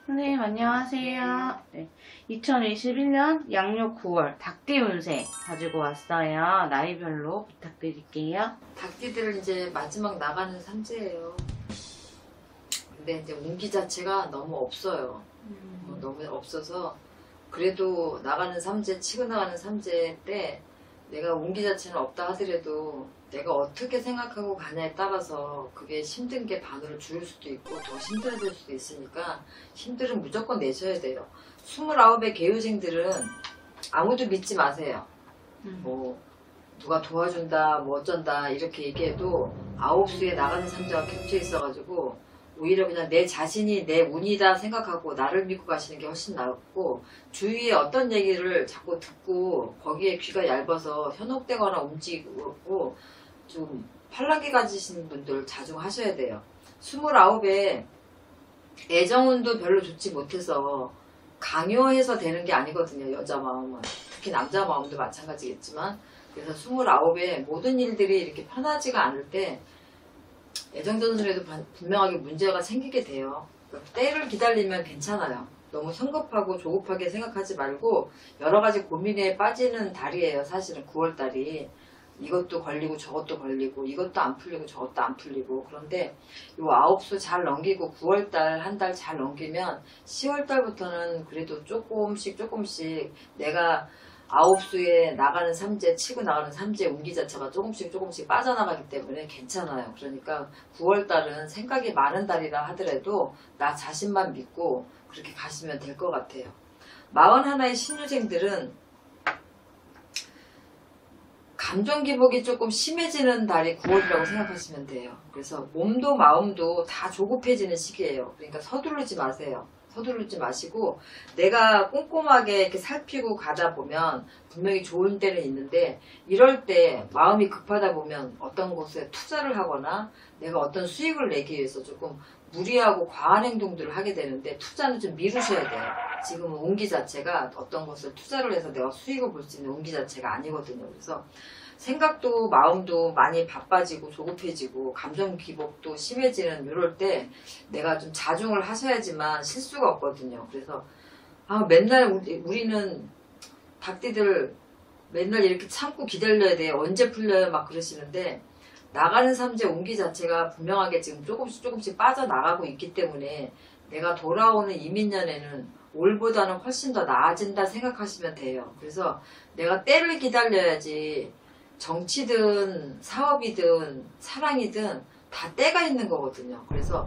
선생님 안녕하세요. 네, 2021년 양력 9월 닭띠 운세 가지고 왔어요. 나이별로 부탁드릴게요. 닭띠들 이제 마지막 나가는 삼재예요. 근데 이제 운기 자체가 너무 없어요. 너무 없어서 그래도 나가는 삼재, 치고 나가는 삼재 때 내가 운기 자체는 없다 하더라도 내가 어떻게 생각하고 가냐에 따라서 그게 힘든 게 반으로 줄을 수도 있고 더 힘들어질 수도 있으니까 힘들은 무조건 내셔야 돼요. 29의 개요생들은 아무도 믿지 마세요. 뭐 누가 도와준다 뭐 어쩐다 이렇게 얘기해도 9수에 나가는 삼재가 겹쳐 있어가지고 오히려 그냥 내 자신이 내 운이다 생각하고 나를 믿고 가시는 게 훨씬 낫고, 주위에 어떤 얘기를 자꾸 듣고 거기에 귀가 얇아서 현혹되거나 움직이고 좀 팔랑귀 가지신 분들 자중하셔야 돼요. 29에 애정운도 별로 좋지 못해서 강요해서 되는 게 아니거든요. 여자 마음은 특히 남자 마음도 마찬가지겠지만, 그래서 29에 모든 일들이 이렇게 편하지가 않을 때 애정전술에도 분명하게 문제가 생기게 돼요. 그러니까 때를 기다리면 괜찮아요. 너무 성급하고 조급하게 생각하지 말고 여러 가지 고민에 빠지는 달이에요. 사실은 9월달이 이것도 걸리고 저것도 걸리고 이것도 안 풀리고 저것도 안 풀리고. 그런데 요 9수 잘 넘기고 9월달 한 달 잘 넘기면 10월달부터는 그래도 조금씩 내가 9수에 나가는 삼재, 치고 나가는 삼재 운기 자체가 조금씩 빠져나가기 때문에 괜찮아요. 그러니까 9월달은 생각이 많은 달이라 하더라도 나 자신만 믿고 그렇게 가시면 될 것 같아요. 41의 신유생들은 감정 기복이 조금 심해지는 달이 9월이라고 생각하시면 돼요. 그래서 몸도 마음도 다 조급해지는 시기예요. 그러니까 서두르지 마세요. 서두르지 마시고 내가 꼼꼼하게 이렇게 살피고 가다 보면 분명히 좋은 때는 있는데, 이럴 때 마음이 급하다 보면 어떤 곳에 투자를 하거나 내가 어떤 수익을 내기 위해서 조금 무리하고 과한 행동들을 하게 되는데, 투자는 좀 미루셔야 돼요. 지금은 운기 자체가 어떤 것을 투자를 해서 내가 수익을 볼 수 있는 운기 자체가 아니거든요. 그래서 생각도 마음도 많이 바빠지고 조급해지고 감정 기복도 심해지는 이럴 때 내가 좀 자중을 하셔야지만 실수가 없거든요. 그래서 맨날 우리는 닭띠들 맨날 이렇게 참고 기다려야 돼요. 언제 풀려요? 막 그러시는데, 나가는 삼재 운기 자체가 분명하게 지금 조금씩 빠져나가고 있기 때문에 내가 돌아오는 이민년에는 올보다는 훨씬 더 나아진다 생각하시면 돼요. 그래서 내가 때를 기다려야지 정치든 사업이든 사랑이든 다 때가 있는 거거든요. 그래서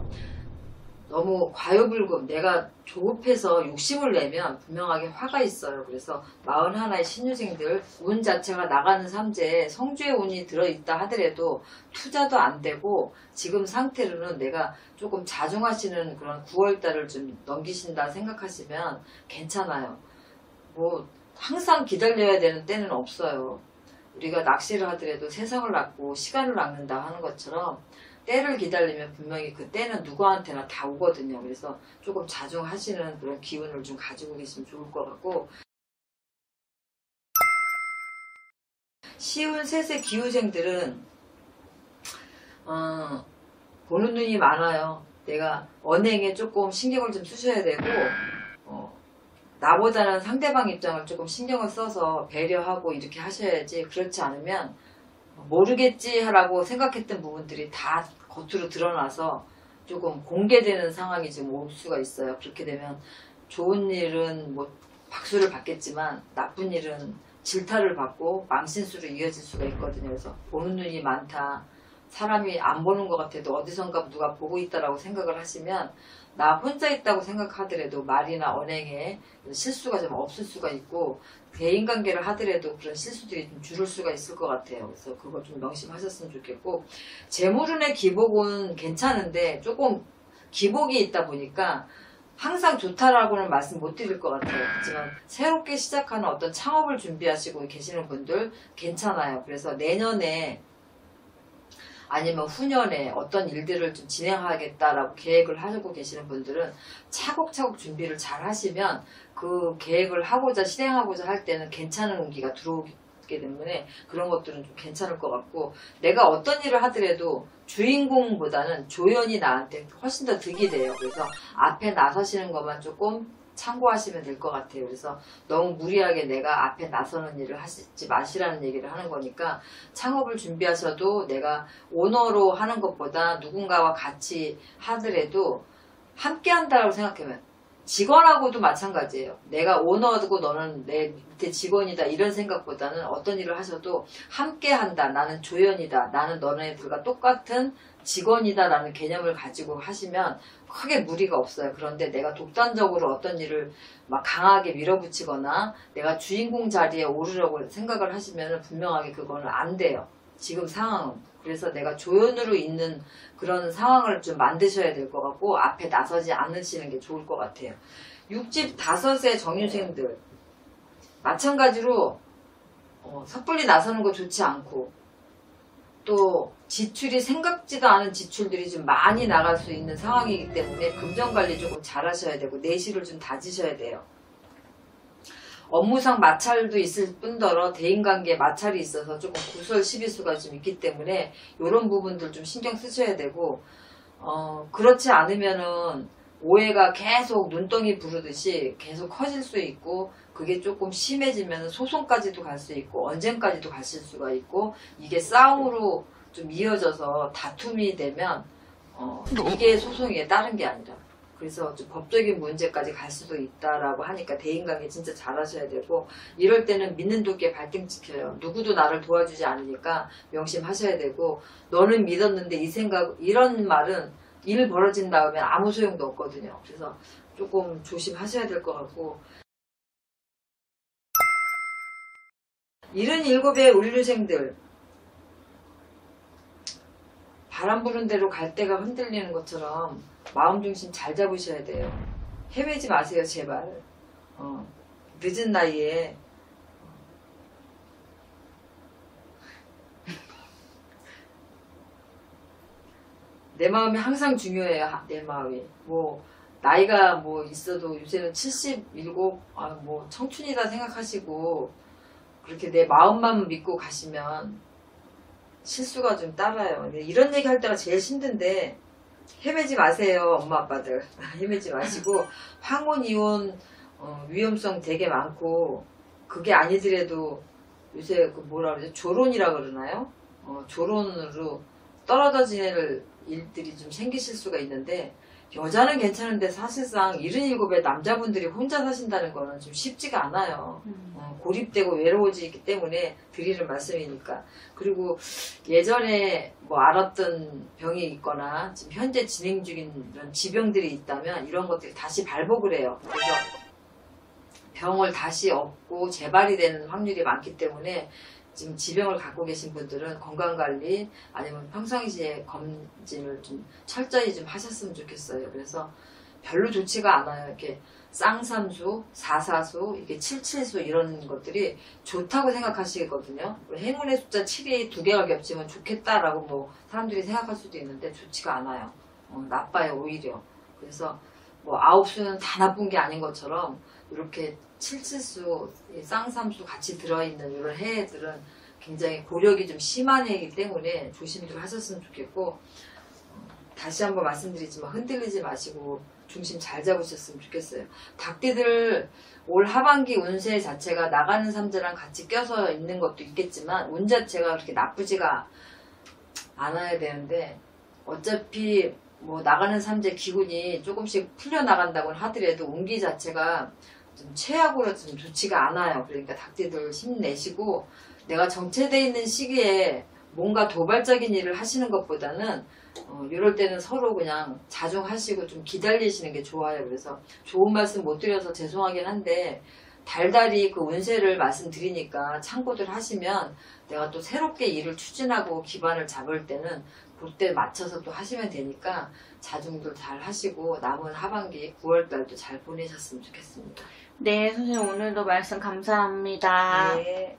너무 과요불급, 내가 조급해서 욕심을 내면 분명하게 화가 있어요. 그래서 41의 신유생들 운 자체가 나가는 삼재에 성주의 운이 들어있다 하더라도 투자도 안 되고 지금 상태로는 내가 조금 자중하시는 그런 9월달을 좀 넘기신다 생각하시면 괜찮아요. 뭐 항상 기다려야 되는 때는 없어요. 우리가 낚시를 하더라도 세상을 낚고 시간을 낚는다 하는 것처럼 때를 기다리면 분명히 그 때는 누구한테나 다 오거든요. 그래서 조금 자중하시는 그런 기운을 좀 가지고 계시면 좋을 것 같고, 시운 셋의 기후생들은 보는 눈이 많아요. 내가 언행에 조금 신경을 좀 쓰셔야 되고, 나보다는 상대방 입장을 조금 신경을 써서 배려하고 이렇게 하셔야지, 그렇지 않으면 모르겠지 라고 생각했던 부분들이 다 겉으로 드러나서 조금 공개되는 상황이 지금 올 수가 있어요. 그렇게 되면 좋은 일은 뭐 박수를 받겠지만 나쁜 일은 질타를 받고 망신수로 이어질 수가 있거든요. 그래서 보는 눈이 많다, 사람이 안 보는 것 같아도 어디선가 누가 보고 있다라고 생각을 하시면 나 혼자 있다고 생각하더라도 말이나 언행에 실수가 좀 없을 수가 있고, 대인관계를 하더라도 그런 실수들이 좀 줄을 수가 있을 것 같아요. 그래서 그거 좀 명심하셨으면 좋겠고, 재물운의 기복은 괜찮은데 조금 기복이 있다 보니까 항상 좋다라고는 말씀 못 드릴 것 같아요. 하지만 새롭게 시작하는 어떤 창업을 준비하시고 계시는 분들 괜찮아요. 그래서 내년에 아니면 후년에 어떤 일들을 좀 진행하겠다라고 계획을 하고 계시는 분들은 차곡차곡 준비를 잘 하시면 그 계획을 하고자 실행하고자 할 때는 괜찮은 운기가 들어오기 있기 때문에 그런 것들은 좀 괜찮을 것 같고, 내가 어떤 일을 하더라도 주인공보다는 조연이 나한테 훨씬 더 득이 돼요. 그래서 앞에 나서시는 것만 조금 참고하시면 될 것 같아요. 그래서 너무 무리하게 내가 앞에 나서는 일을 하시지 마시라는 얘기를 하는 거니까, 창업을 준비하셔도 내가 오너로 하는 것보다 누군가와 같이 하더라도 함께 한다고 생각하면, 직원하고도 마찬가지예요. 내가 오너고 너는 내 밑에 직원이다 이런 생각보다는 어떤 일을 하셔도 함께 한다, 나는 조연이다, 나는 너네들과 똑같은 직원이다 라는 개념을 가지고 하시면 크게 무리가 없어요. 그런데 내가 독단적으로 어떤 일을 막 강하게 밀어붙이거나 내가 주인공 자리에 오르려고 생각을 하시면 분명하게 그거는 안 돼요. 지금 상황은. 그래서 내가 조연으로 있는 그런 상황을 좀 만드셔야 될 것 같고, 앞에 나서지 않으시는 게 좋을 것 같아요. 65세 정유생들 마찬가지로 섣불리 나서는 거 좋지 않고, 또 지출이 생각지도 않은 지출들이 좀 많이 나갈 수 있는 상황이기 때문에 금전관리 조금 잘 하셔야 되고 내실을 좀 다지셔야 돼요. 업무상 마찰도 있을 뿐더러 대인관계에 마찰이 있어서 조금 구설 시비수가 좀 있기 때문에 이런 부분들 좀 신경 쓰셔야 되고, 그렇지 않으면은 오해가 계속 눈덩이 부르듯이 계속 커질 수 있고, 그게 조금 심해지면 소송까지도 갈 수 있고 언쟁까지도 가실 수가 있고, 이게 싸움으로 좀 이어져서 다툼이 되면 이게 소송에 따른 게 아니라, 그래서 좀 법적인 문제까지 갈 수도 있다라고 하니까 대인관계 진짜 잘하셔야 되고, 이럴 때는 믿는 도끼에 발등 찍혀요. 누구도 나를 도와주지 않으니까 명심하셔야 되고, 너는 믿었는데 이 생각, 이런 말은 일 벌어진 다음에 아무 소용도 없거든요. 그래서 조금 조심하셔야 될 것 같고, 77의 을류생들, 바람 부는 대로 갈대가 흔들리는 것처럼 마음 중심 잘 잡으셔야 돼요. 헤매지 마세요, 제발. 늦은 나이에 내 마음이 항상 중요해요. 내 마음이 뭐 나이가 뭐 있어도 요새는 77, 뭐 청춘이다 생각하시고 그렇게 내 마음만 믿고 가시면 실수가 좀 따라요. 이런 얘기 할 때가 제일 힘든데, 헤매지 마세요, 엄마 아빠들. 헤매지 마시고, 황혼 이혼 위험성 되게 많고, 그게 아니더라도 요새 그 뭐라 그러죠? 조론이라 그러나요? 조론으로 떨어져 지낼 일들이 좀 생기실 수가 있는데, 여자는 괜찮은데 사실상 77의 남자분들이 혼자 사신다는 거는 좀 쉽지가 않아요. 고립되고 외로워지기 때문에 드리는 말씀이니까. 그리고 예전에 뭐 알았던 병이 있거나 지금 현재 진행 중인 이런 지병들이 있다면 이런 것들이 다시 발복을 해요. 그래서 병을 다시 얻고 재발이 되는 확률이 많기 때문에 지금 지병을 갖고 계신 분들은 건강관리 아니면 평상시에 검진을 좀 철저히 좀 하셨으면 좋겠어요. 그래서 별로 좋지가 않아요. 이렇게 쌍삼수, 사사수, 이게 77수 이런 것들이 좋다고 생각하시거든요. 행운의 숫자 7이 두 개가 겹치면 좋겠다라고 뭐 사람들이 생각할 수도 있는데 좋지가 않아요. 나빠요, 오히려. 그래서 뭐 9수는 다 나쁜 게 아닌 것처럼 이렇게 77수, 쌍삼수 같이 들어있는 이런 해들은 굉장히 고력이 좀 심한 해이기 때문에 조심들 하셨으면 좋겠고, 다시 한번 말씀드리지만 흔들리지 마시고 중심 잘 잡으셨으면 좋겠어요. 닭띠들 올 하반기 운세 자체가 나가는 삼재랑 같이 껴서 있는 것도 있겠지만 운 자체가 그렇게 나쁘지가 않아야 되는데, 어차피 뭐 나가는 삼재 기운이 조금씩 풀려나간다고 하더라도 운기 자체가 좀 최악으로 좀 좋지가 않아요. 그러니까 닭띠들 힘내시고, 내가 정체되어 있는 시기에 뭔가 도발적인 일을 하시는 것보다는 이럴 때는 서로 그냥 자중하시고 좀 기다리시는 게 좋아요. 그래서 좋은 말씀 못 드려서 죄송하긴 한데, 달달이 그 운세를 말씀드리니까 참고들 하시면 내가 또 새롭게 일을 추진하고 기반을 잡을 때는 그때 맞춰서 또 하시면 되니까 자중들 잘 하시고 남은 하반기 9월달도 잘 보내셨으면 좋겠습니다. 네, 선생님 오늘도 말씀 감사합니다. 네.